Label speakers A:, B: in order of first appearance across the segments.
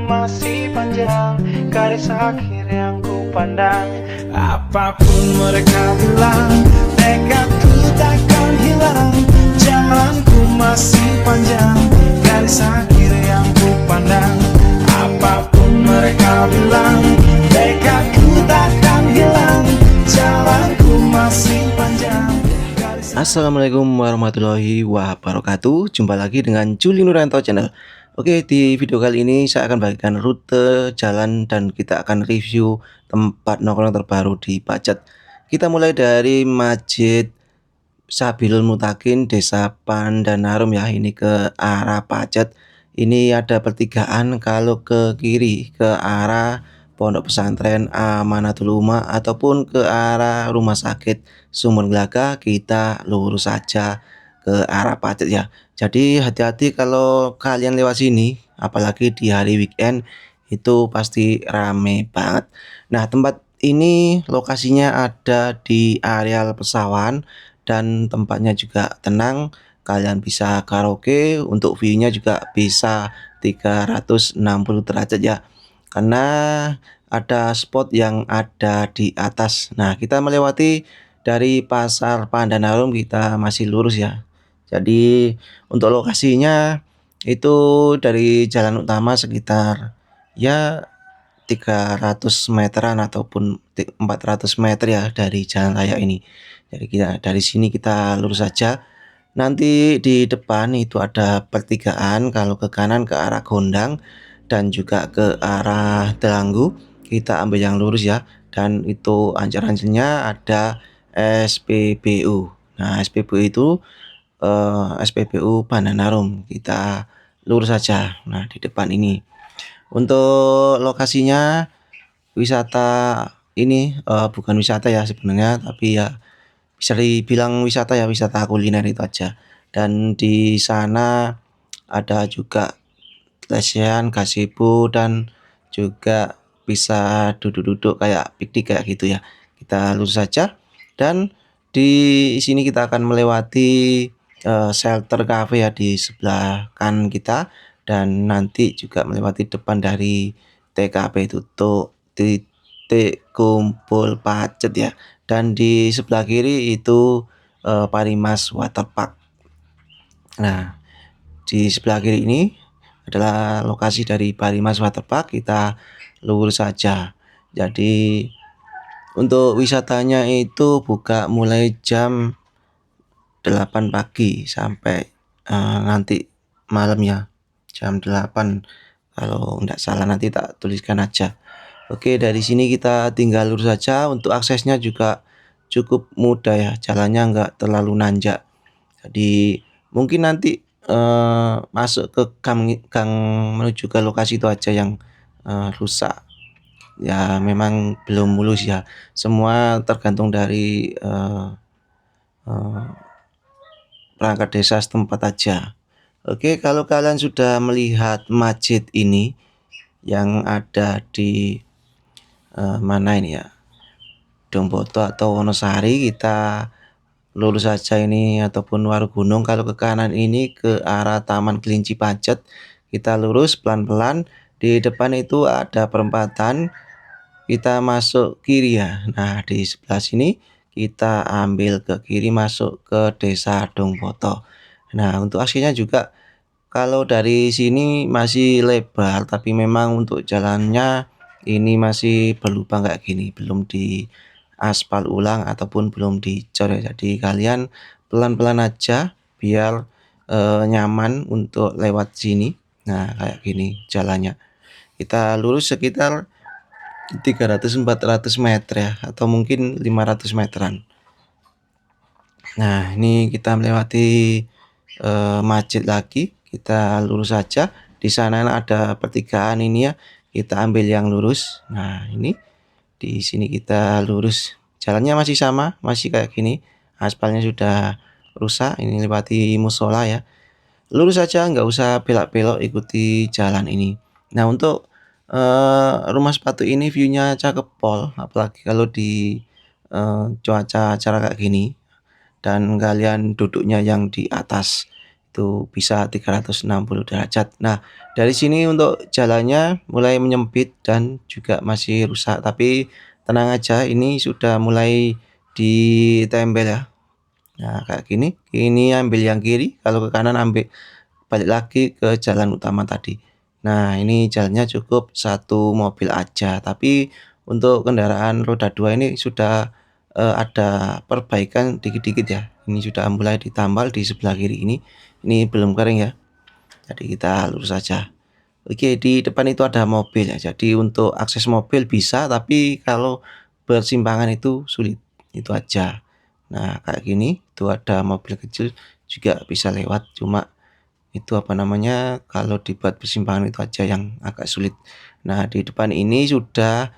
A: masih panjang, garis akhir yang ku pandang. Apapun mereka bilang, tekadku takkan hilang. Jalanku masih panjang, garis akhir yang ku pandang. Apapun mereka bilang, tekadku takkan hilang. Jalanku masih panjang.
B: Assalamualaikum warahmatullahi wabarakatuh. Jumpa lagi dengan Juli Nuranto Channel. Oke, di video kali ini saya akan bagikan rute jalan dan kita akan review tempat nongkrong terbaru di Pacet. Kita mulai dari Masjid Sabilul Mutakin, Desa Pandanarum ya. Ini ke arah Pacet. Ini ada pertigaan, kalau ke kiri ke arah Pondok Pesantren Amanatul Umma ataupun ke arah Rumah Sakit Sumber Gelaga, kita lurus saja ke arah Pacet ya. Jadi hati-hati kalau kalian lewat sini, apalagi di hari weekend itu pasti rame banget. Nah, tempat ini lokasinya ada di areal pesawahan dan tempatnya juga tenang. Kalian bisa karaoke, untuk view-nya juga bisa 360 derajat ya. Karena ada spot yang ada di atas. Nah, kita melewati dari Pasar Pandanarum, kita masih lurus ya. Jadi untuk lokasinya itu dari jalan utama sekitar ya 300 meteran ataupun 400 meter ya dari jalan raya ini. Jadi dari sini kita lurus saja. Nanti di depan itu ada pertigaan, kalau ke kanan ke arah Gondang dan juga ke arah Delanggu, kita ambil yang lurus ya. Dan itu ancar-ancarnya ada SPBU. Nah, SPBU itu SPBU Pandanarum. Kita lurus saja. Nah, di depan ini. Untuk lokasinya wisata ini bukan wisata ya sebenarnya, tapi ya bisa dibilang wisata ya, wisata kuliner itu aja. Dan di sana ada juga lesehan, gazebo dan juga bisa duduk-duduk kayak piknik kayak gitu ya. Kita lurus saja dan di sini kita akan melewati shelter cafe ya di sebelah kanan kita, dan nanti juga melewati depan dari TKP Tutuk Titik Kumpul Pacet ya. Dan di sebelah kiri itu Parimas Waterpark. Nah, di sebelah kiri ini adalah lokasi dari Parimas Waterpark. Kita lurus saja. Jadi untuk wisatanya itu buka mulai jam 8 pagi sampai nanti malam ya, jam 8 kalau enggak salah, nanti tak tuliskan aja. Oke, dari sini kita tinggal lurus saja. Untuk aksesnya juga cukup mudah ya, jalannya enggak terlalu nanjak. Jadi mungkin nanti masuk ke gang menuju ke lokasi itu aja yang rusak. Ya memang belum mulus ya. Semua tergantung dari perangkat desa setempat aja. Oke, kalau kalian sudah melihat masjid ini yang ada di mana ini ya, Domboto atau Wonosari, kita lurus saja ini ataupun Warugunung. Kalau ke kanan ini ke arah Taman Kelinci Pacet, kita lurus pelan-pelan. Di depan itu ada perempatan, kita masuk kiri ya. Nah, di sebelah sini kita ambil ke kiri masuk ke Desa Domboto. Nah, untuk aksesnya juga kalau dari sini masih lebar, tapi memang untuk jalannya ini masih berlubang kayak gini, belum di aspal ulang ataupun belum dicor ya. Jadi kalian pelan-pelan aja biar nyaman untuk lewat sini. Nah, kayak gini jalannya. Kita lurus sekitar 300-400 meter ya, atau mungkin 500 meteran. Nah, ini kita melewati masjid lagi, kita lurus saja. Di sana ada pertigaan ini ya, kita ambil yang lurus. Nah, ini di sini kita lurus. Jalannya masih sama, masih kayak gini. Aspalnya sudah rusak. Ini lewati musola ya. Lurus saja, nggak usah belok-belok, ikuti jalan ini. Nah, untuk rumah sepatu ini view-nya cakep pol, apalagi kalau di cuaca cerah kayak gini dan kalian duduknya yang di atas, itu bisa 360 derajat. Nah, dari sini untuk jalannya mulai menyempit dan juga masih rusak, tapi tenang aja, ini sudah mulai ditempel ya. Nah, kayak gini, ini ambil yang kiri, kalau ke kanan ambil balik lagi ke jalan utama tadi. Nah, ini jalannya cukup satu mobil aja, tapi untuk kendaraan roda 2 ini sudah ada perbaikan dikit-dikit ya. Ini sudah mulai ditambal di sebelah kiri ini belum kering ya. Jadi kita lurus saja. Oke, di depan itu ada mobil ya. Jadi untuk akses mobil bisa, tapi kalau bersimpangan itu sulit. Itu aja. Nah, kayak gini, itu ada mobil kecil juga bisa lewat, cuma itu apa namanya, kalau dibuat persimpangan itu aja yang agak sulit. Nah, di depan ini sudah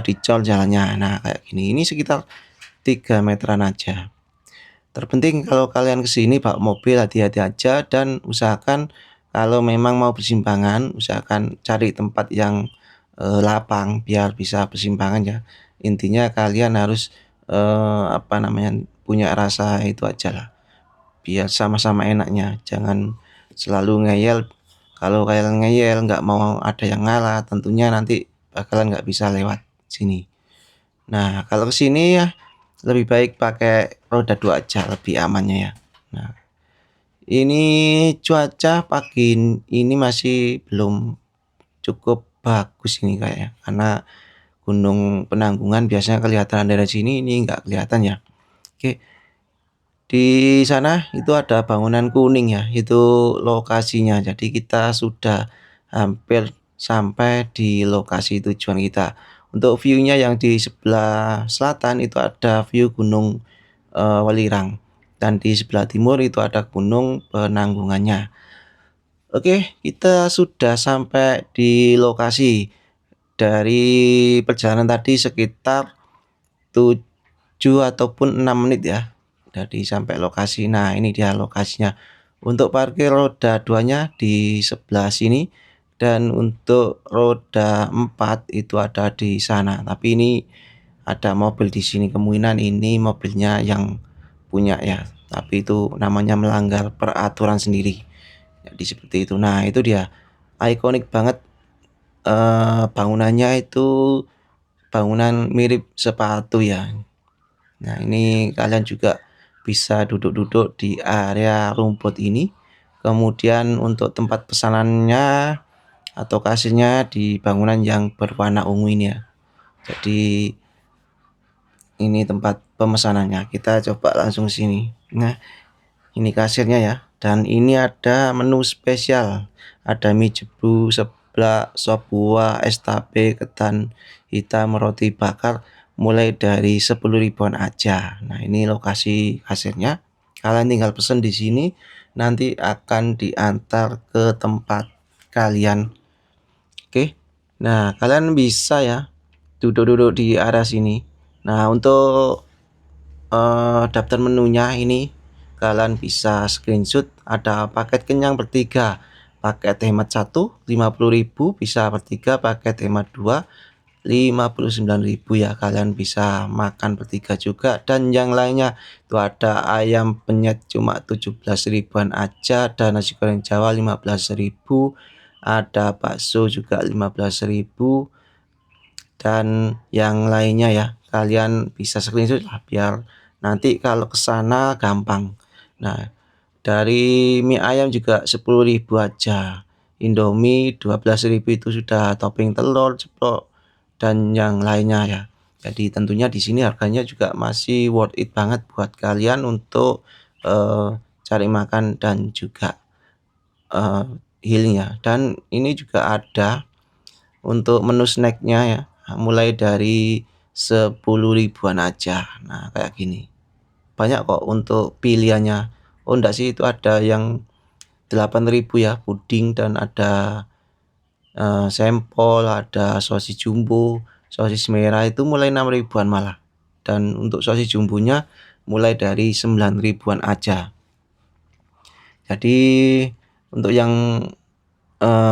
B: dicor jalannya. Nah, kayak gini. Ini sekitar 3 meteran aja. Terpenting kalau kalian ke sini bawa mobil hati-hati aja dan usahakan kalau memang mau persimpangan, usahakan cari tempat yang lapang biar bisa persimpangan ya. Intinya kalian harus apa namanya, punya rasa itu aja lah. Biar sama-sama enaknya, jangan selalu ngeyel. Kalau kalian ngeyel nggak mau ada yang ngalah, tentunya nanti bakalan nggak bisa lewat sini. Nah, kalau ke sini ya lebih baik pakai roda 2 aja, lebih amannya ya. Nah, ini cuaca pagi ini masih belum cukup bagus ini kayaknya, karena Gunung Penanggungan biasanya kelihatan dari sini, ini nggak kelihatan ya. Oke, di sana itu ada bangunan kuning ya, itu lokasinya. Jadi kita sudah hampir sampai di lokasi tujuan kita. Untuk view-nya yang di sebelah selatan itu ada view Gunung Welirang, dan di sebelah timur itu ada Gunung Penanggungannya. Oke, kita sudah sampai di lokasi. Dari perjalanan tadi sekitar 7 ataupun 6 menit ya dari sampai lokasi. Nah, ini dia lokasinya. Untuk parkir roda 2-nya di sebelah sini dan untuk roda 4 itu ada di sana. Tapi ini ada mobil di sini, kemungkinan ini mobilnya yang punya ya. Tapi itu namanya melanggar peraturan sendiri. Jadi seperti itu. Nah, itu dia. Ikonik banget bangunannya itu bangunan mirip sepatu ya. Nah, ini kalian juga bisa duduk-duduk di area rumput ini. Kemudian untuk tempat pesanannya atau kasirnya di bangunan yang berwarna ungu ini ya. Jadi ini tempat pemesanannya. Kita coba langsung sini. Nah, ini kasirnya ya. Dan ini ada menu spesial. Ada mie jebu, seblak, sop buah, es tape, ketan hitam, roti bakar mulai dari 10 ribuan aja. Nah, ini lokasi kasirnya. Kalian tinggal pesen di sini, nanti akan diantar ke tempat kalian. Oke. Nah, kalian bisa ya duduk-duduk di area sini. Nah, untuk daftar menunya ini kalian bisa screenshot, ada paket kenyang bertiga, paket hemat 1 50.000, bisa bertiga, paket hemat 2 59.000 ya. Kalian bisa makan bertiga juga, dan yang lainnya itu ada ayam penyet cuma 17 ribuan aja, ada nasi goreng Jawa 15.000, ada bakso juga 15.000, dan yang lainnya ya. Kalian bisa screenshot lah biar nanti kalau ke sana gampang. Nah, dari mie ayam juga 10.000 aja. Indomie 12.000 itu sudah topping telur, ceplok dan yang lainnya ya. Jadi tentunya di sini harganya juga masih worth it banget buat kalian untuk cari makan dan juga healing ya. Dan ini juga ada untuk menu snacknya ya, mulai dari 10 ribuan aja. Nah, kayak gini. Banyak kok untuk pilihannya. Oh enggak sih, itu ada yang 8.000 ya, puding, dan ada sempol, ada sosis jumbo, sosis merah itu mulai 6 ribuan malah. Dan untuk sosis jumbonya mulai dari 9 ribuan aja. Jadi untuk yang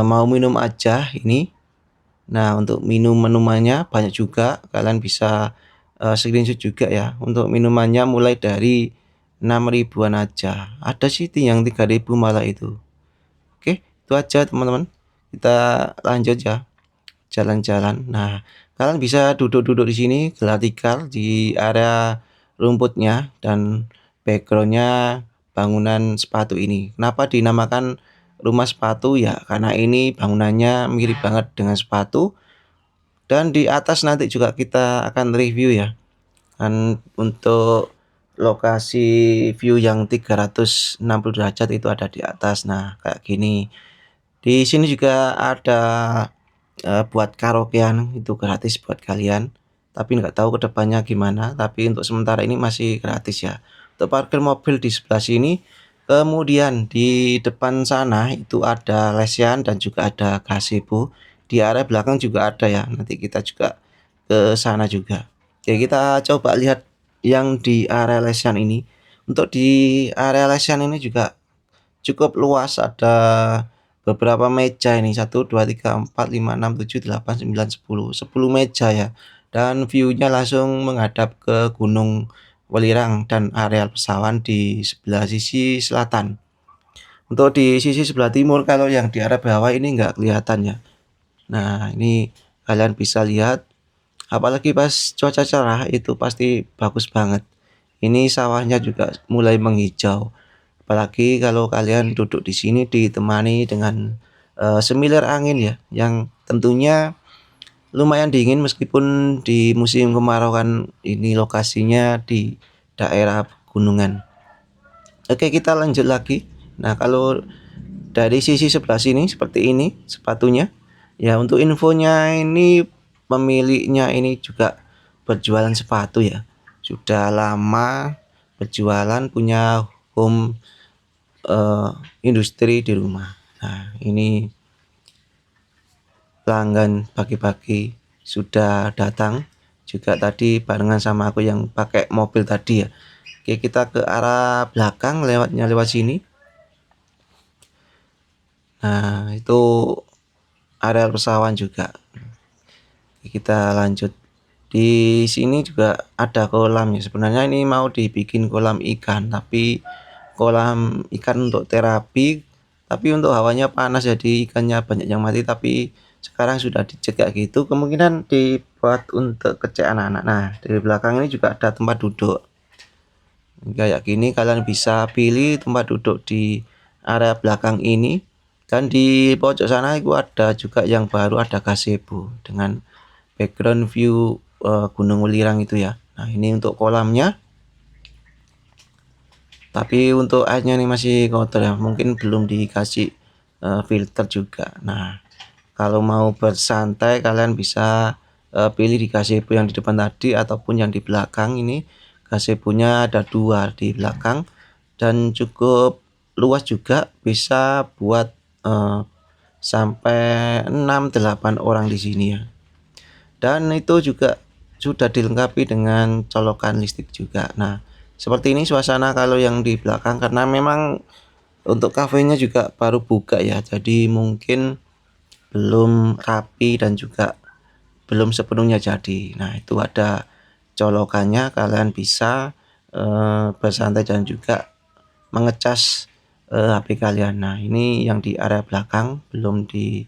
B: mau minum aja ini. Nah, untuk minum minumannya banyak juga, kalian bisa screenshot juga ya. Untuk minumannya mulai dari 6.000-an aja. Ada sih yang 3.000 malah itu. Oke, itu aja teman-teman. Kita lanjut ya, jalan-jalan. Nah, kalian bisa duduk-duduk di sini, gelar tikar di area rumputnya dan backgroundnya bangunan sepatu ini. Kenapa dinamakan rumah sepatu ya? Karena ini bangunannya mirip banget dengan sepatu. Dan di atas nanti juga kita akan review ya. Dan untuk lokasi view yang 360 derajat itu ada di atas. Nah, kayak gini. Di sini juga ada buat karaokean, itu gratis buat kalian. Tapi nggak tahu kedepannya gimana. Tapi untuk sementara ini masih gratis ya. Untuk parkir mobil di sebelah sini. Kemudian di depan sana itu ada lesehan dan juga ada gazebo. Di area belakang juga ada ya. Nanti kita juga ke sana juga. Oke, kita coba lihat yang di area lesehan ini. Untuk di area lesehan ini juga cukup luas, ada beberapa meja ini 1, 2, 3, 4, 5, 6, 7, 8, 9, 10 meja ya. Dan view-nya langsung menghadap ke Gunung Welirang dan areal pesawahan di sebelah sisi selatan. Untuk di sisi sebelah timur kalau yang di area bawah ini nggak kelihatan ya. Nah, ini kalian bisa lihat, apalagi pas cuaca cerah itu pasti bagus banget. Ini sawahnya juga mulai menghijau. Apalagi kalau kalian duduk di sini ditemani dengan semilir angin ya, yang tentunya lumayan dingin meskipun di musim kemarau kan ini lokasinya di daerah pegunungan. Oke, kita lanjut lagi. Nah, kalau dari sisi sebelah sini seperti ini sepatunya. Ya, untuk infonya ini pemiliknya ini juga berjualan sepatu ya. Sudah lama berjualan, punya home industri di rumah. Nah, ini pelanggan pagi-pagi sudah datang juga tadi barengan sama aku yang pakai mobil tadi ya. Oke, kita ke arah belakang lewat sini. Nah, itu area pesawahan juga. Kita lanjut. Di sini juga ada kolam ya. Sebenarnya ini mau dibikin kolam ikan, tapi kolam ikan untuk terapi, tapi untuk hawanya panas jadi ikannya banyak yang mati, tapi sekarang sudah dicek kayak gitu, kemungkinan dibuat untuk kecil anak-anak. Nah, di belakang ini juga ada tempat duduk. Kayak gini kalian bisa pilih tempat duduk di area belakang ini. Dan di pojok sana itu ada juga yang baru, ada gazebo dengan background view Gunung Welirang itu ya. Nah, ini untuk kolamnya. Tapi untuk airnya ini masih kotor ya, mungkin belum dikasih filter juga. Nah, kalau mau bersantai kalian bisa pilih di gazebo yang di depan tadi ataupun yang di belakang ini. Gazebonya ada 2 di belakang dan cukup luas juga, bisa buat sampai 6-8 orang di sini ya. Dan itu juga sudah dilengkapi dengan colokan listrik juga. Nah, seperti ini suasana kalau yang di belakang, karena memang untuk kafenya juga baru buka ya, jadi mungkin belum rapi dan juga belum sepenuhnya jadi. Nah, itu ada colokannya, kalian bisa bersantai dan juga mengecas HP kalian. Nah, ini yang di area belakang belum di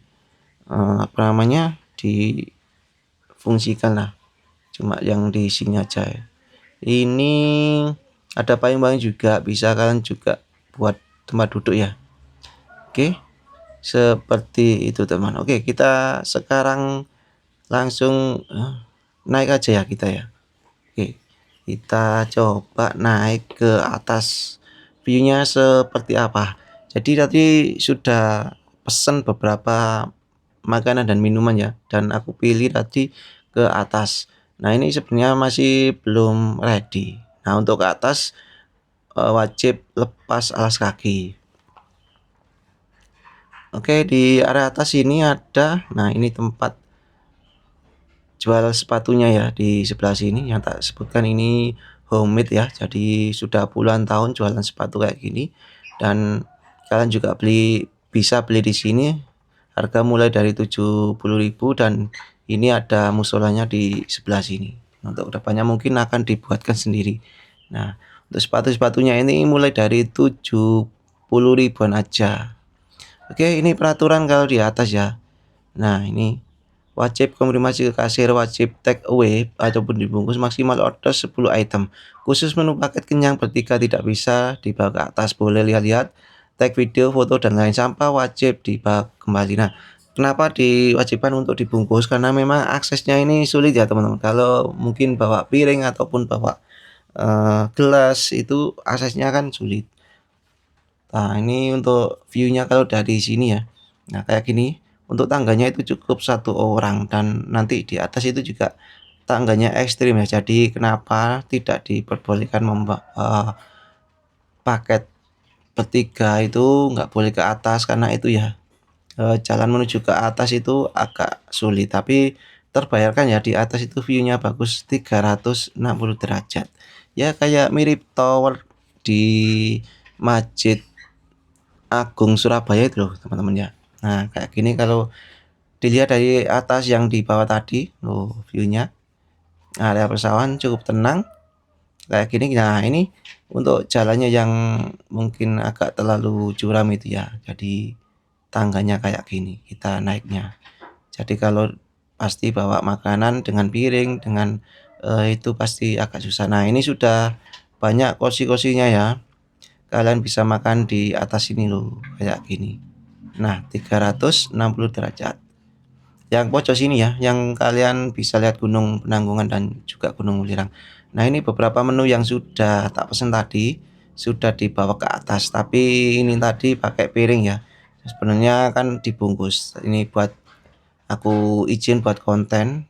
B: difungsikan lah, cuma yang di sini aja ya. Ini ada payung-payung juga, bisa kalian juga buat tempat duduk ya. Oke, seperti itu teman. Oke, kita sekarang langsung naik aja ya kita ya. Oke, kita coba naik ke atas, viewnya seperti apa. Jadi tadi sudah pesen beberapa makanan dan minuman ya, dan aku pilih tadi ke atas. Nah, ini sebenarnya masih belum ready. Nah, untuk ke atas wajib lepas alas kaki. Oke, di area atas ini ada, nah ini tempat jual sepatunya ya, di sebelah sini yang tak sebutkan ini homemade ya. Jadi sudah puluhan tahun jualan sepatu kayak gini, dan kalian juga bisa beli di sini. Harga mulai dari 70.000 dan ini ada musolanya di sebelah sini. Untuk kedepannya mungkin akan dibuatkan sendiri. Nah, Untuk sepatu-sepatunya ini mulai dari 70 ribuan aja. Oke, ini peraturan kalau di atas ya. Nah, ini wajib konfirmasi ke kasir, wajib take away ataupun dibungkus, maksimal order 10 item. Khusus menu paket kenyang bertiga tidak bisa dibawa ke atas, boleh lihat-lihat, tag video, foto dan lain sampah wajib dibawa kembali. Nah, kenapa diwajibkan untuk dibungkus? Karena memang aksesnya ini sulit ya teman-teman. Kalau mungkin bawa piring ataupun bawa gelas itu aksesnya kan sulit. Nah, ini untuk view-nya kalau dari sini ya. Nah, kayak gini. Untuk tangganya itu cukup 1 orang dan nanti di atas itu juga tangganya ekstrim ya. Jadi kenapa tidak diperbolehkan paket bertiga itu nggak boleh ke atas, karena itu ya jalan menuju ke atas itu agak sulit, tapi terbayarkan ya di atas itu view-nya bagus 360 derajat. Ya kayak mirip tower di Masjid Agung Surabaya itu loh teman-teman ya. Nah, kayak gini kalau dilihat dari atas yang di bawah tadi, loh view-nya. Area persawahan cukup tenang. Kayak gini. Nah, ini untuk jalannya yang mungkin agak terlalu curam itu ya. Jadi tangganya kayak gini kita naiknya. Jadi kalau pasti bawa makanan dengan piring dengan itu pasti agak susah. Nah, ini sudah banyak kursi-kursinya ya. Kalian bisa makan di atas ini loh, kayak gini. Nah, 360 derajat. Yang pojok sini ya, yang kalian bisa lihat Gunung Penanggungan dan juga Gunung Welirang. Nah, ini beberapa menu yang sudah tak pesan tadi, sudah dibawa ke atas. Tapi ini tadi pakai piring ya. Sebenarnya kan dibungkus. Ini buat aku izin buat konten.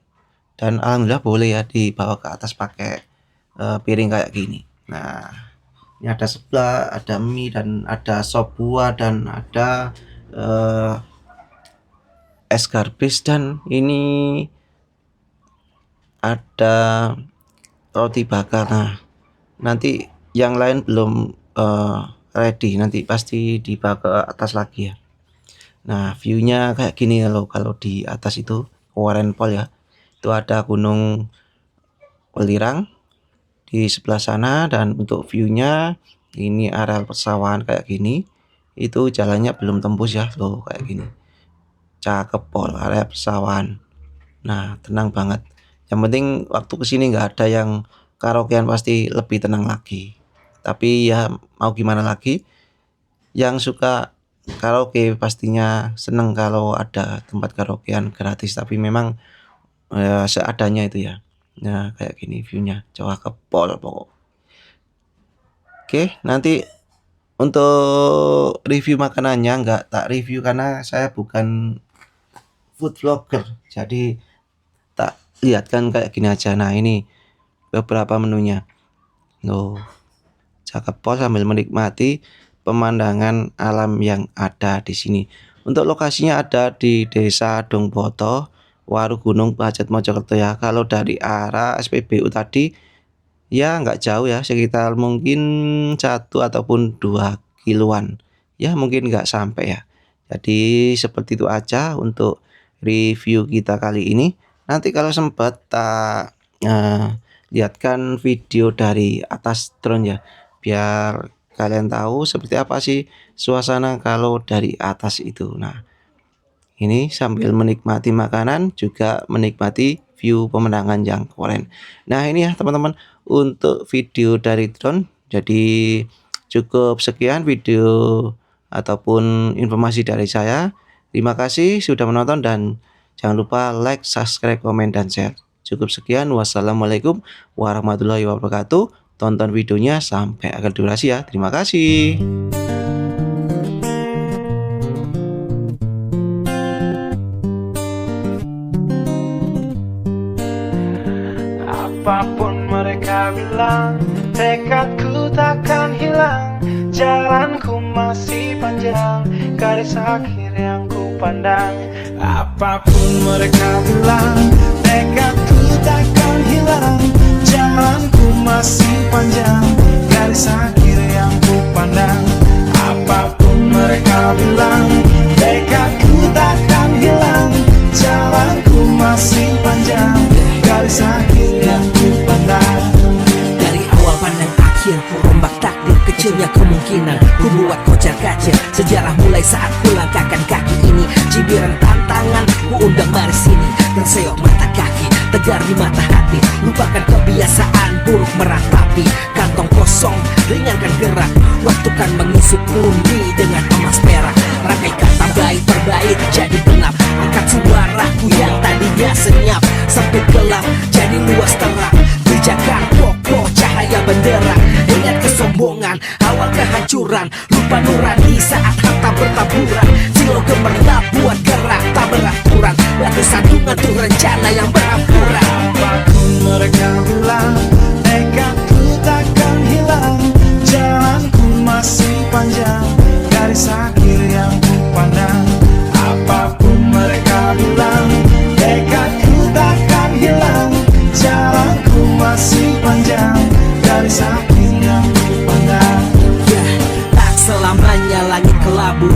B: Dan alhamdulillah boleh ya dibawa ke atas pakai piring kayak gini. Nah, ini ada sebelah, ada mie dan ada sop buah dan ada es garbis dan ini ada roti bakar. Nah, nanti yang lain belum ready, nanti pasti dibawa ke atas lagi ya. Nah, view-nya kayak gini loh. Kalau di atas itu Warenpol ya, itu ada Gunung Welirang di sebelah sana, dan untuk view-nya ini areal persawahan kayak gini. Itu jalannya belum tembus ya loh, kayak gini. Cakep pol area persawahan. Nah, tenang banget. Yang penting waktu kesini nggak ada yang karaokean, pasti lebih tenang lagi. Tapi ya mau gimana lagi, yang suka karaoke pastinya seneng kalau ada tempat karaokean gratis, tapi memang seadanya itu ya. Nah, kayak gini view-nya, cakep pol pokok. Oke, nanti untuk review makanannya nggak tak review karena saya bukan food vlogger, jadi tak lihatkan kayak gini aja. Nah, ini beberapa menunya loh, cakep pol sambil menikmati pemandangan alam yang ada di sini. Untuk lokasinya ada di Desa Dongboto, Waru Gunung, Pacet, Mojokerto ya. Kalau dari arah SPBU tadi ya nggak jauh ya, sekitar mungkin 1 ataupun 2 kiloan ya, mungkin nggak sampai ya. Jadi seperti itu aja untuk review kita kali ini. Nanti kalau sempat tak lihatkan video dari atas drone ya, biar kalian tahu seperti apa sih suasana kalau dari atas itu. Nah, ini sambil menikmati makanan juga menikmati view pemandangan yang keren. Nah, ini ya teman-teman untuk video dari drone. Jadi cukup sekian video ataupun informasi dari saya. Terima kasih sudah menonton dan jangan lupa like, subscribe, komen, dan share. Cukup sekian. Wassalamualaikum warahmatullahi wabarakatuh. Tonton videonya sampai akhir durasi ya. Terima kasih.
A: Apapun mereka bilang, tekadku takkan hilang. Jalanku masih panjang, garis akhir yang ku pandang. Apapun mereka bilang, tekadku takkan hilang. Jalanku masih panjang, garis akhir yang ku pandang. Apapun mereka bilang, tekadku takkan hilang. Jalanku masih panjang, garis akhir yang ku pandang.
C: Dari awal pandang akhir kemungkinan ku buat kocar kacir. Sejarah mulai saat ku langkahkan kaki ini. Cibiran tantangan ku undang mari sini. Terseok mata kaki, tegar di mata hati. Lupakan kebiasaan buruk meratapi. Kantong kosong, ringankan gerak. Waktu kan mengisi pundi dengan emas perak. Rangkai kata baik per bait jadi genap. Angkat suaraku yang tadinya senyap sampai gelap jadi luas terang. Pijakan kokoh cahaya benderang. Ingat kesombongan, awal kehancuran. Lupa nurani saat harta bertaburan. Silau gemerlap buat gerak tak beraturan. Batu sandungan tuh rencana yang berampuran.
A: Apapun mereka bilang, tekadku takkan hilang. Jalanku masih panjang, garis akhir yang ku pandang. Apapun mereka bilang, tekadku takkan hilang. Jalanku masih panjang, garis akhir yang ku pandang.
C: Tak selamanya langit kelabu,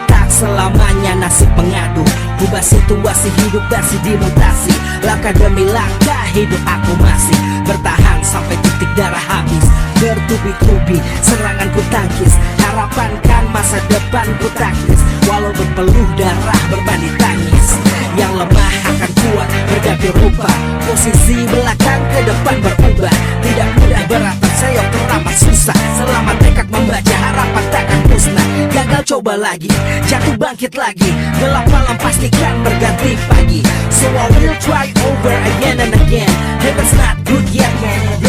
C: tak selamanya nasib mengadu. Ubah situasi hidup bersih dimutasi. Langkah demi langkah hidup aku masih bertahan sampai titik darah habis. Bertubi-tubi serangan ku tangkis. Harapan kan masa depan ku taktis. Walau berpeluh darah berbanding tangis. Yang lemah akan kuat berganti rupa. Posisi belakang ke depan berubah. Tidak mudah berat terseok teramat susah. Selama tekad membaca harapan takkan musnah. Gagal coba lagi, jatuh bangkit lagi. Gelap malam pastikan berganti pagi. So I will try over again and again. Heaven's not good yet man.